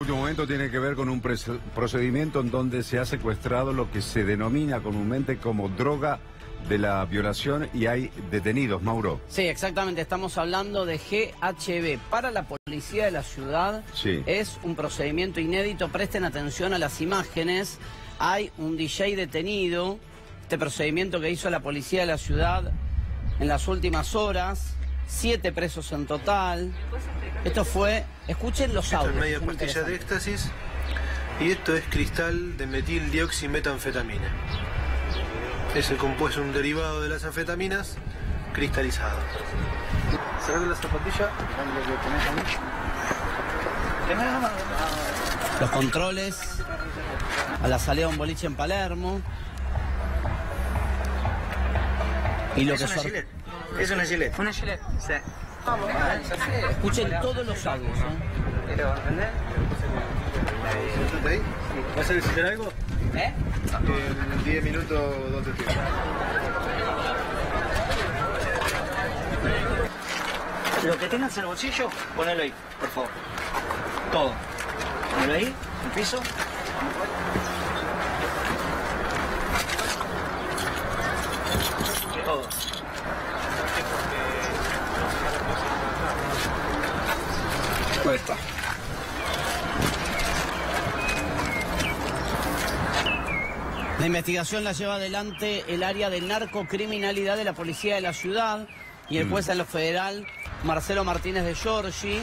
El último momento tiene que ver con un procedimiento en donde se ha secuestrado lo que se denomina comúnmente como droga de la violación y hay detenidos, Mauro. Sí, exactamente, estamos hablando de GHB. Para la policía de la ciudad es un procedimiento inédito, presten atención a las imágenes, hay un DJ detenido, este procedimiento que hizo la policía de la ciudad en las últimas horas, 7 presos en total. Esto fue, escuchen los audios. Esto es media pastilla de éxtasis y esto es cristal de metildioximetanfetamina. Es el compuesto, un derivado de las anfetaminas cristalizado. Sacate la zapatilla, los controles a la salida de un boliche en Palermo. Y lo que es una gilet. Una gilet, sí. Escuchen todos los audios, ¿Vas a necesitar algo? En 10 minutos, ¿dónde estoy? Lo que tengas en el bolsillo, ponelo ahí, por favor. Todo. Ponelo ahí, en el piso. Todo. Ahí está. La investigación la lleva adelante el área de narcocriminalidad de la policía de la ciudad y el juez en lo federal, Marcelo Martínez de Giorgi.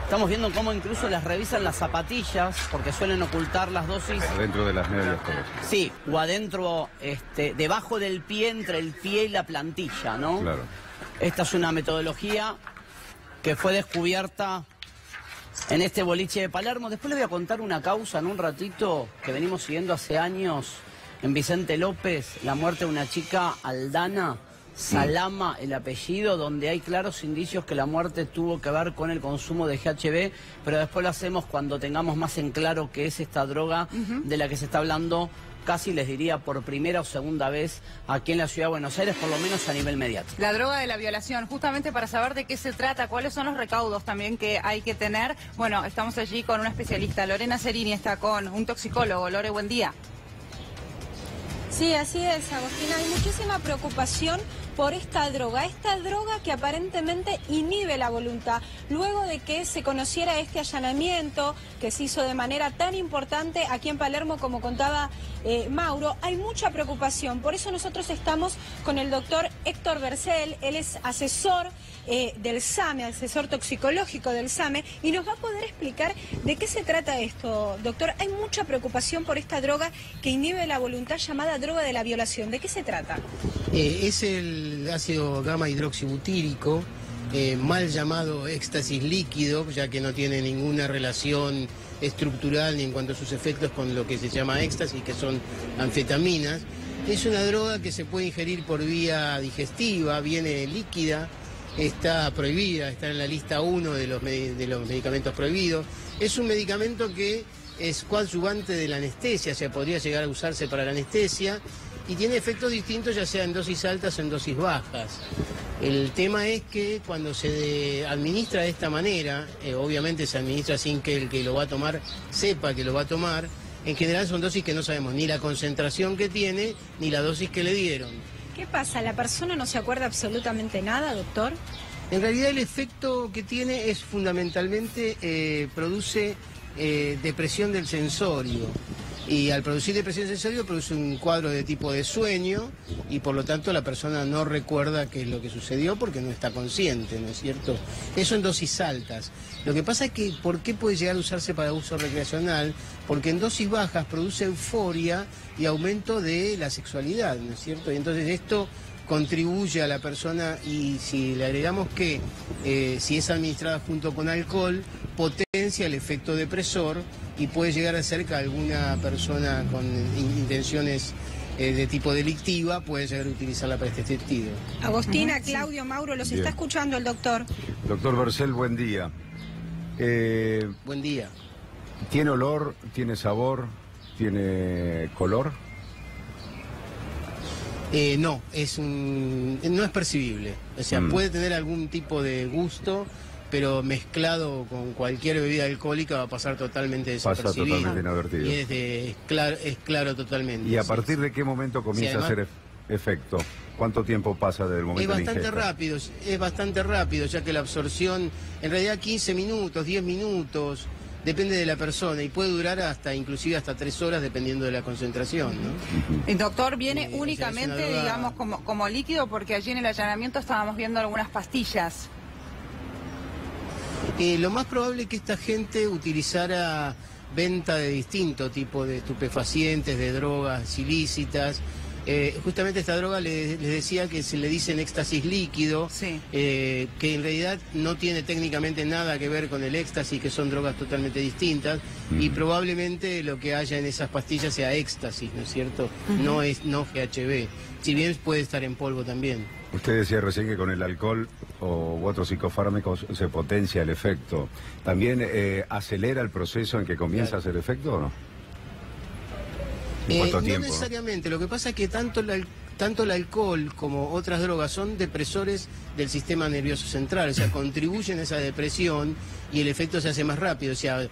Estamos viendo cómo incluso les revisan las zapatillas porque suelen ocultar las dosis. Adentro de las medias, por eso. Sí, o adentro, debajo del pie, entre el pie y la plantilla, ¿no? Claro. Esta es una metodología que fue descubierta en este boliche de Palermo. Después les voy a contar una causa en un ratito que venimos siguiendo hace años en Vicente López, la muerte de una chica, Aldana Salama, el apellido, donde hay claros indicios que la muerte tuvo que ver con el consumo de GHB, pero después lo hacemos cuando tengamos más en claro qué es esta droga de la que se está hablando, casi les diría por primera o segunda vez aquí en la ciudad de Buenos Aires, por lo menos a nivel mediático. La droga de la violación, justamente para saber de qué se trata, cuáles son los recaudos también que hay que tener. Bueno, estamos allí con una especialista, Lorena Cerini está con un toxicólogo. Lore, buen día. Sí, así es, Agostina. Hay muchísima preocupación por esta droga que aparentemente inhibe la voluntad. Luego de que se conociera este allanamiento que se hizo de manera tan importante aquí en Palermo, como contaba Mauro, hay mucha preocupación. Por eso nosotros estamos con el doctor Héctor Bercel, él es asesor del SAME, asesor toxicológico del SAME, y nos va a poder explicar de qué se trata esto, doctor. Hay mucha preocupación por esta droga que inhibe la voluntad, llamada droga de la violación. ¿De qué se trata? Es el ácido gamma hidroxibutírico, mal llamado éxtasis líquido, ya que no tiene ninguna relación estructural ni en cuanto a sus efectos con lo que se llama éxtasis, que son anfetaminas. Es una droga que se puede ingerir por vía digestiva, viene líquida, está prohibida, está en la lista 1 de los medicamentos prohibidos. Es un medicamento que es coadyuvante de la anestesia, o sea, podría llegar a usarse para la anestesia y tiene efectos distintos, ya sea en dosis altas o en dosis bajas. El tema es que cuando se administra de esta manera, obviamente se administra sin que el que lo va a tomar sepa que lo va a tomar. En general son dosis que no sabemos ni la concentración que tiene ni la dosis que le dieron. ¿Qué pasa? ¿La persona no se acuerda absolutamente nada, doctor? En realidad el efecto que tiene es fundamentalmente, produce depresión del sensorio. Y al producir depresión del sensorio produce un cuadro de tipo de sueño y por lo tanto la persona no recuerda qué es lo que sucedió porque no está consciente, ¿no es cierto? Eso en dosis altas. Lo que pasa es que, ¿por qué puede llegar a usarse para uso recreacional? Porque en dosis bajas produce euforia y aumento de la sexualidad, ¿no es cierto? Y entonces esto contribuye a la persona y si le agregamos que si es administrada junto con alcohol, potencia el efecto depresor y puede llegar a ser que alguna persona con intenciones de tipo delictiva puede llegar a utilizarla para este sentido. Agostina, Claudio, Mauro, los está escuchando el doctor. Doctor Bercel, buen día. Buen día. ¿Tiene olor, tiene sabor, tiene color? No, no es percibible. O sea, puede tener algún tipo de gusto, pero mezclado con cualquier bebida alcohólica va a pasar totalmente desapercibido. Pasa totalmente inadvertido. Y es claro totalmente. ¿Y a partir de qué momento comienza a hacer efecto? ¿Cuánto tiempo pasa desde el momento de la ingesta? Es bastante rápido, ya que la absorción, en realidad 15 minutos, 10 minutos, depende de la persona, y puede durar inclusive hasta 3 horas dependiendo de la concentración, ¿no? El doctor viene o únicamente, sea, es una droga... digamos, como líquido, porque allí en el allanamiento estábamos viendo algunas pastillas. Lo más probable es que esta gente utilizara venta de distinto tipo de estupefacientes, de drogas ilícitas. Justamente esta droga les decía que se le dicen éxtasis líquido, sí. Que en realidad no tiene técnicamente nada que ver con el éxtasis, que son drogas totalmente distintas, y probablemente lo que haya en esas pastillas sea éxtasis, ¿no es cierto? No GHB, si bien puede estar en polvo también. Usted decía recién que con el alcohol u otros psicofármacos se potencia el efecto. ¿También acelera el proceso en que comienza a hacer efecto o no? ¿En cuánto tiempo? No necesariamente. Lo que pasa es que tanto el alcohol como otras drogas son depresores del sistema nervioso central, o sea, contribuyen a esa depresión y el efecto se hace más rápido. O sea,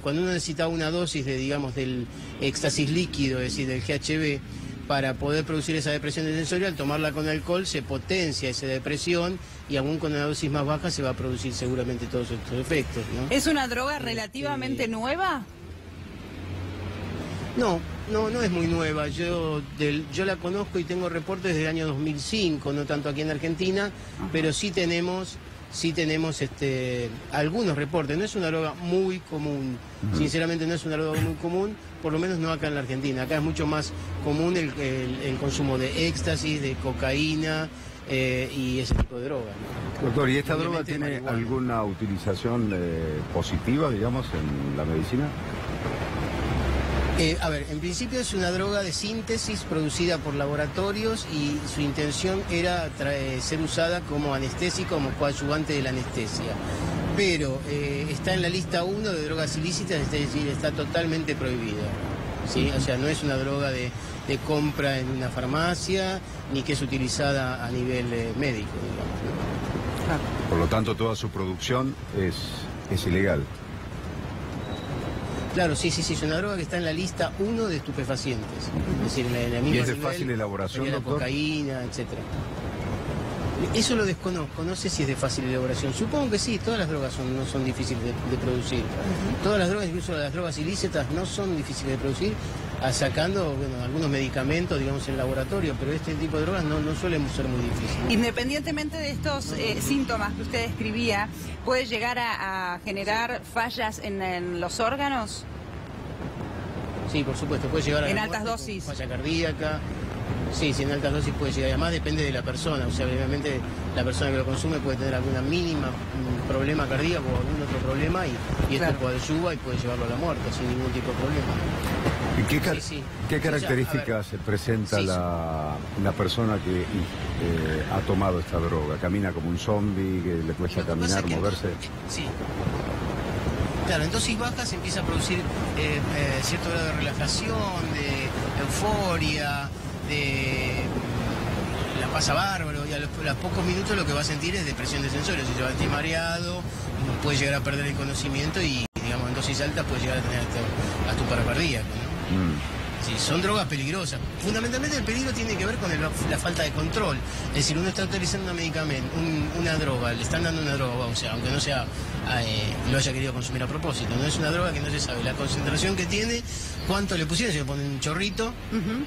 cuando uno necesita una dosis del éxtasis líquido, es decir, del GHB, para poder producir esa depresión sensorial, tomarla con alcohol se potencia esa depresión y aún con una dosis más baja se va a producir seguramente todos estos efectos, ¿no? ¿Es una droga relativamente nueva? No es muy nueva. Yo la conozco y tengo reportes desde el año 2005, no tanto aquí en Argentina, pero sí tenemos algunos reportes. No es una droga muy común, sinceramente no es una droga muy común, por lo menos no acá en la Argentina. Acá es mucho más común el consumo de éxtasis, de cocaína y ese tipo de drogas, ¿no? Doctor, ¿y esta droga tiene alguna utilización positiva, digamos, en la medicina? En principio es una droga de síntesis producida por laboratorios y su intención era ser usada como anestésico, como coadyuvante de la anestesia. Pero está en la lista 1 de drogas ilícitas, es decir, está totalmente prohibida, ¿sí? O sea, no es una droga de compra en una farmacia, ni que es utilizada a nivel médico, digamos, ¿no? Claro. Por lo tanto, toda su producción es ilegal. Claro, sí, es una droga que está en la lista 1 de estupefacientes. Es decir, en la misma ¿Y es de nivel, fácil elaboración, la doctor? cocaína, etcétera. Eso lo desconozco, no sé si es de fácil elaboración. Supongo que sí, todas las drogas no son difíciles de producir. Todas las drogas, incluso las drogas ilícitas, no son difíciles de producir, sacando algunos medicamentos, digamos, en laboratorio, pero este tipo de drogas no suelen ser muy difíciles. Independientemente de estos síntomas que usted describía, ¿puede llegar a generar fallas en los órganos? Sí, por supuesto, puede llegar a en la altas muerte, dosis. Falla cardíaca. Sí, en altas dosis puede llegar. Además depende de la persona. O sea, obviamente la persona que lo consume puede tener alguna mínima problema cardíaco o algún otro problema y Claro. esto coadyuva y puede llevarlo a la muerte sin ningún tipo de problema. ¿Y qué características presenta la persona que ha tomado esta droga? ¿Camina como un zombie, que le cuesta caminar, moverse? Sí. Claro, en dosis bajas empieza a producir cierto grado de relajación, de euforia, la pasa bárbaro, y a los pocos minutos lo que va a sentir es depresión de sensorios, se va a sentir mareado, puede llegar a perder el conocimiento y, digamos, en dosis altas puede llegar a tener hasta un paro cardíaco, ¿no? Sí, son drogas peligrosas. Fundamentalmente el peligro tiene que ver con la falta de control. Es decir, uno está utilizando un medicamento, una droga, le están dando una droga, o sea, aunque no sea lo haya querido consumir a propósito, no es una droga que no se sabe la concentración que tiene, cuánto le pusieron, si le ponen un chorrito,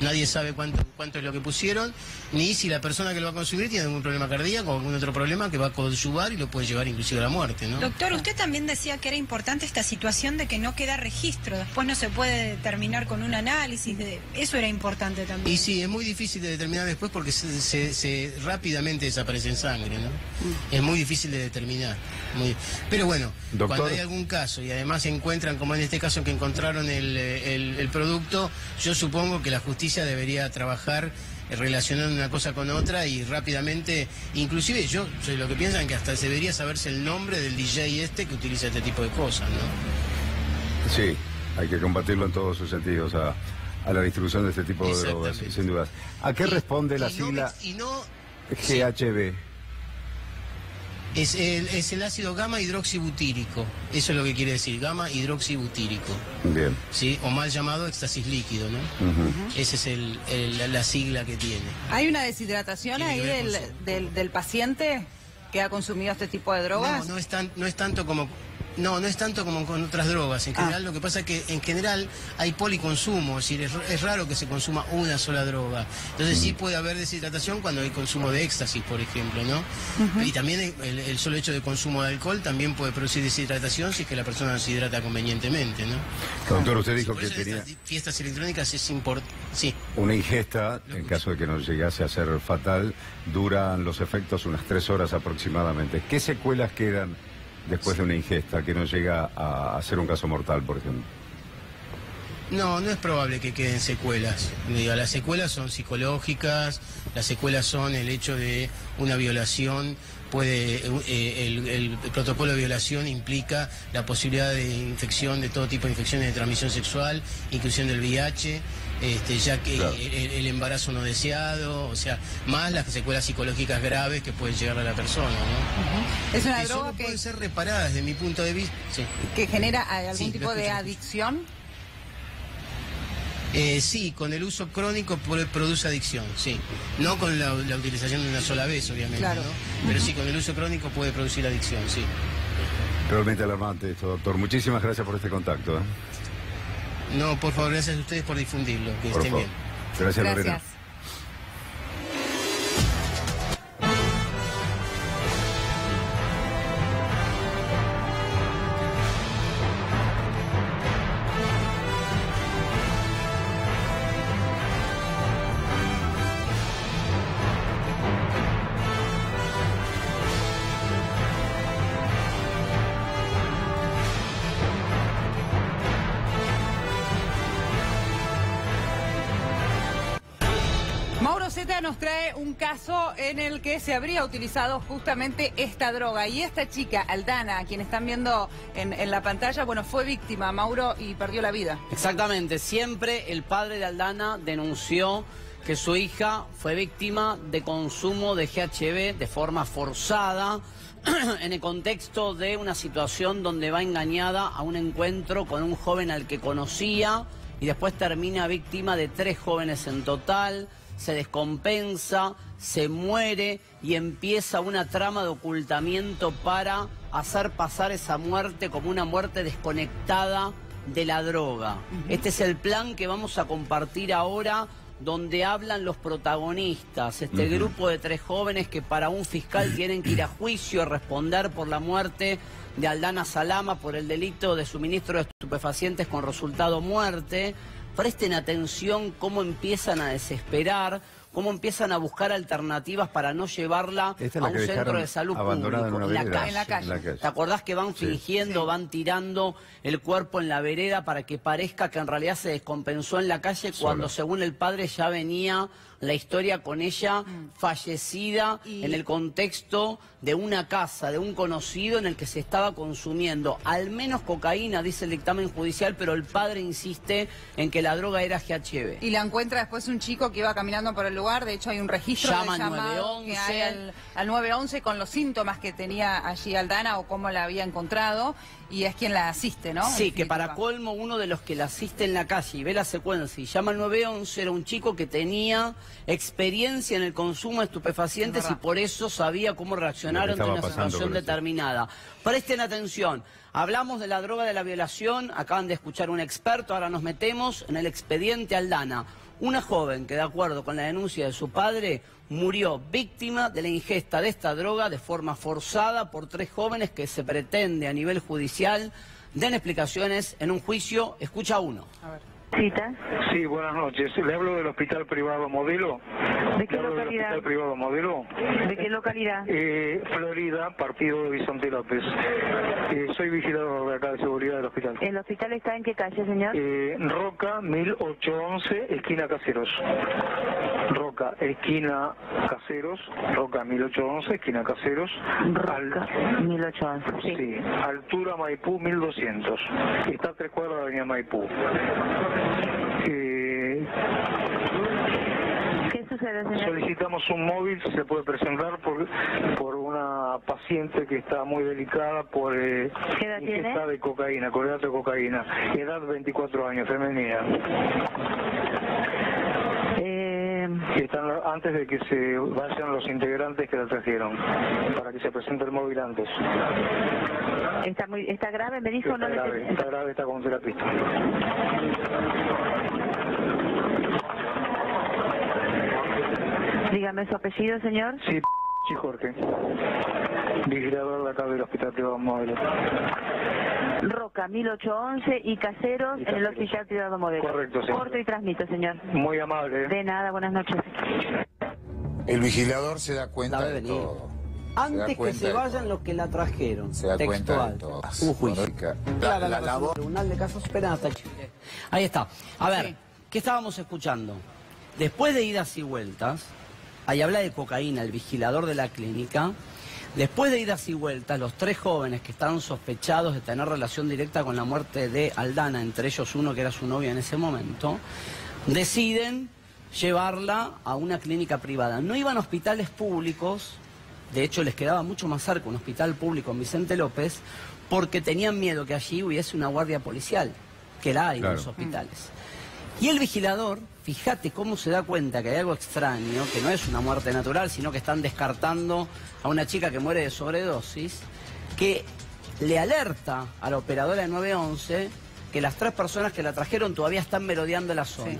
nadie sabe cuánto es lo que pusieron, ni si la persona que lo va a consumir tiene algún problema cardíaco o algún otro problema que va a coadyuvar y lo puede llevar inclusive a la muerte, ¿no? Doctor, usted también decía que era importante esta situación de que no queda registro, después no se puede determinar con un análisis, eso era importante también. Y sí, es muy difícil de determinar después porque se rápidamente desaparece en sangre, ¿no? Es muy difícil de determinar. Pero bueno, Doctor, cuando hay algún caso y además se encuentran, como en este caso que encontraron el producto, yo supongo que la justicia debería trabajar relacionando una cosa con otra y rápidamente, inclusive yo soy lo que piensan que hasta debería saberse el nombre del DJ que utiliza este tipo de cosas, ¿no? Sí, hay que combatirlo en todos sus sentidos a la distribución de este tipo de drogas, sin dudas. ¿A qué responde la sigla GHB? Es el ácido gamma hidroxibutírico, eso es lo que quiere decir, gamma hidroxibutírico. Bien. ¿Sí? O mal llamado éxtasis líquido, ¿no? Esa es la sigla que tiene. ¿Hay una deshidratación Tiene ahí que ver con del paciente que ha consumido este tipo de drogas? No es tanto como con otras drogas. En general, lo que pasa es que en general hay policonsumo, es decir, es raro que se consuma una sola droga. Entonces sí puede haber deshidratación cuando hay consumo de éxtasis, por ejemplo, ¿no? Y también el solo hecho de consumo de alcohol también puede producir deshidratación si es que la persona no se hidrata convenientemente, ¿no? Doctor, usted dijo Por que eso tenía estas fiestas electrónicas es importante. Sí. una ingesta, en caso de que no llegase a ser fatal, duran los efectos unas 3 horas aproximadamente. ¿Qué secuelas quedan después de una ingesta que no llega a ser un caso mortal, por ejemplo? No es probable que queden secuelas. Digo, las secuelas son psicológicas, las secuelas son el hecho de una violación. El protocolo de violación implica la posibilidad de infección, de todo tipo de infecciones de transmisión sexual, inclusión del VIH, ya que claro, el embarazo no deseado, o sea, más las secuelas psicológicas graves que pueden llegar a la persona, ¿no? Es una que droga solo pueden ser reparadas, desde mi punto de vista. Sí. que genera algún Sí, tipo lo de escucho. adicción. Sí, con el uso crónico produce adicción, sí. No con la utilización de una sola vez, obviamente, Claro. ¿no? Pero sí, con el uso crónico puede producir adicción, sí. Realmente alarmante esto, doctor. Muchísimas gracias por este contacto. No, por favor, gracias a ustedes por difundirlo, que Por estén favor. bien. Gracias, Lorena. Gracias. Mauro Zeta nos trae un caso en el que se habría utilizado justamente esta droga. Y esta chica, Aldana, a quien están viendo en la pantalla, bueno, fue víctima, Mauro, y perdió la vida. Exactamente, siempre el padre de Aldana denunció que su hija fue víctima de consumo de GHB de forma forzada en el contexto de una situación donde va engañada a un encuentro con un joven al que conocía y después termina víctima de 3 jóvenes en total. Se descompensa, se muere y empieza una trama de ocultamiento para hacer pasar esa muerte como una muerte desconectada de la droga. Este es el plan que vamos a compartir ahora, donde hablan los protagonistas, este grupo de 3 jóvenes que para un fiscal tienen que ir a juicio a responder por la muerte de Aldana Salama por el delito de suministro de estupefacientes con resultado muerte. Presten atención cómo empiezan a desesperar, cómo empiezan a buscar alternativas para no llevarla a un centro de salud abandonada público. en la calle. ¿Te acordás que van fingiendo, van tirando el cuerpo en la vereda para que parezca que en realidad se descompensó en la calle cuando según el padre ya venía la historia con ella fallecida en el contexto de una casa, de un conocido en el que se estaba consumiendo al menos cocaína, dice el dictamen judicial, pero el padre insiste en que la droga era GHB. Y la encuentra después un chico que iba caminando por el lugar. De hecho, hay un registro Llama de llamado 911. que hay al 911 con los síntomas que tenía allí Aldana o cómo la había encontrado. Y es quien la asiste, ¿no? Sí, que para colmo uno de los que la asiste en la calle y ve la secuencia y llama al 911 era un chico que tenía experiencia en el consumo de estupefacientes y por eso sabía cómo reaccionar ante una situación determinada. Presten atención. Hablamos de la droga de la violación, acaban de escuchar un experto, ahora nos metemos en el expediente Aldana. Una joven que, de acuerdo con la denuncia de su padre, murió víctima de la ingesta de esta droga de forma forzada por 3 jóvenes que se pretende a nivel judicial den explicaciones en un juicio. Escucha uno. A ver. ¿Cita? Sí, buenas noches. Le hablo del Hospital Privado Modelo. ¿De qué Le hablo del localidad? Hospital Privado Modelo. ¿De qué localidad? Florida, partido de Vicente López. Soy vigilador de acá de seguridad del hospital. ¿El hospital está en qué calle, señor? Roca, 1811, esquina Caseros. Roca, esquina Caseros. Roca, 1811, esquina Caseros. Roca, 1811. Sí. Sí, altura Maipú, 1200. Está a 3 cuadras de Avenida Maipú. ¿Qué sucedió sucede, señor? Solicitamos un móvil, si se puede presentar, por una paciente que está muy delicada por ¿Qué edad tiene? ingesta de cocaína, clorhidrato de cocaína. Edad 24 años, femenina. Que están antes de que se vayan los integrantes que la trajeron, para que se presente el móvil antes. ¿Está grave? Me dijo. Está grave, está con un terapista. Dígame su apellido, señor. Sí, Jorge. Vigilador de acá del Hospital Privado Modelo. Roca, 1811 y Caseros en el Hospital Privado Modelo. Correcto, sí. Corto y transmito, señor. Muy amable. De nada, buenas noches. El vigilador se da cuenta La ve de venir. todo. Antes que se vayan los que la trajeron. Se da cuenta de Textual. todo. Un juicio. La labor. Tribunal de Casos Penales hasta Chile. Ahí está. A ver, Sí. ¿qué estábamos escuchando? Después de idas y vueltas, ahí habla de cocaína, el vigilador de la clínica. Después de idas y vueltas, los 3 jóvenes que estaban sospechados de tener relación directa con la muerte de Aldana, entre ellos uno que era su novia en ese momento, deciden llevarla a una clínica privada. No iban a hospitales públicos, de hecho les quedaba mucho más cerca un hospital público en Vicente López, porque tenían miedo que allí hubiese una guardia policial, que la hay en los hospitales. Y el vigilador, fíjate cómo se da cuenta que hay algo extraño, que no es una muerte natural, sino que están descartando a una chica que muere de sobredosis, que le alerta a la operadora de 911 que las 3 personas que la trajeron todavía están merodeando la zona. Sí.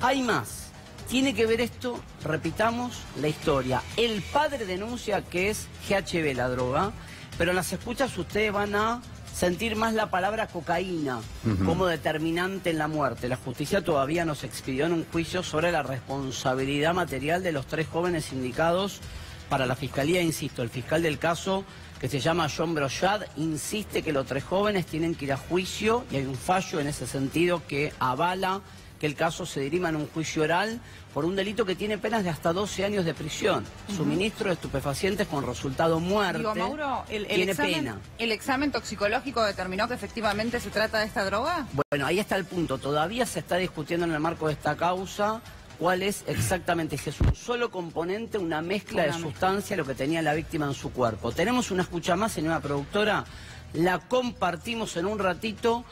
Hay más. Tiene que ver esto, repitamos, la historia. El padre denuncia que es GHB la droga, pero en las escuchas ustedes van a sentir más la palabra cocaína como determinante en la muerte. La justicia todavía nos expidió en un juicio sobre la responsabilidad material de los 3 jóvenes indicados para la fiscalía. Insisto, el fiscal del caso, que se llama John Brochad, insiste que los 3 jóvenes tienen que ir a juicio y hay un fallo en ese sentido que avala que el caso se dirima en un juicio oral por un delito que tiene penas de hasta 12 años de prisión. Suministro de estupefacientes con resultado muerte. Digo, Mauro, tiene pena. ¿el examen toxicológico determinó que efectivamente se trata de esta droga? Bueno, ahí está el punto. Todavía se está discutiendo en el marco de esta causa cuál es exactamente, si es un solo componente, una mezcla de sustancia, lo que tenía la víctima en su cuerpo. Tenemos una escucha más, señora productora. La compartimos en un ratito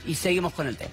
y seguimos con el tema.